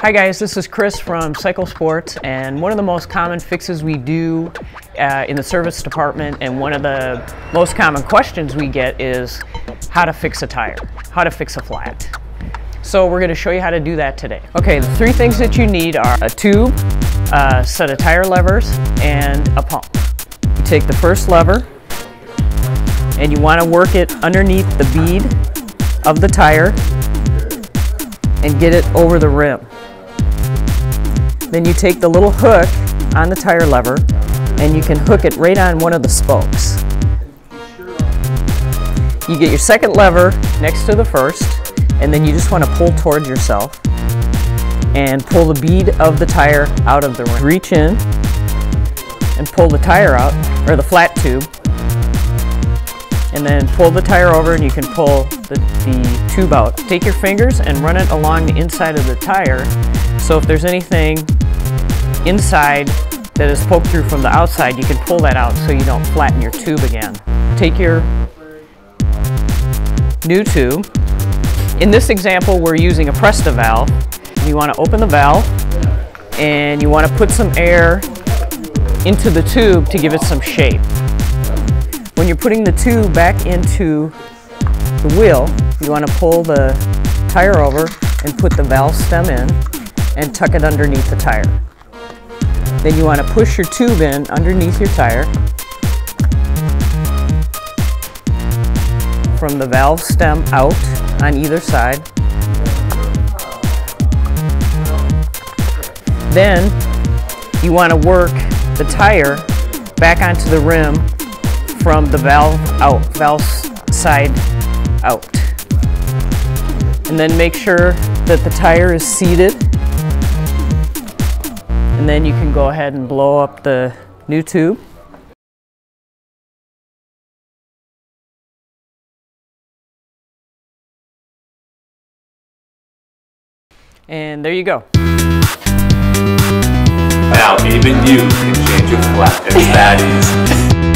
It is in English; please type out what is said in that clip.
Hi guys, this is Kris from Cycle Sports, and one of the most common fixes we do in the service department, and one of the most common questions we get is how to fix a tire, how to fix a flat. So we're going to show you how to do that today. Okay, the three things that you need are a tube, a set of tire levers, and a pump. You take the first lever and you want to work it underneath the bead of the tire and get it over the rim. Then you take the little hook on the tire lever and you can hook it right on one of the spokes. You get your second lever next to the first, and then you just want to pull towards yourself and pull the bead of the tire out of the rim. Reach in and pull the tire out, or the flat tube, and then pull the tire over and you can pull the tube out. Take your fingers and run it along the inside of the tire, so if there's anything inside that is poked through from the outside, you can pull that out so you don't flatten your tube again. Take your new tube. In this example, we're using a Presta valve. You want to open the valve and you want to put some air into the tube to give it some shape. When you're putting the tube back into the wheel, you want to pull the tire over and put the valve stem in and tuck it underneath the tire. Then you want to push your tube in underneath your tire from the valve stem out on either side. Then you want to work the tire back onto the rim from the valve side out. And then make sure that the tire is seated. And then you can go ahead and blow up the new tube. And there you go. Now even you can change your flat. It's that easy.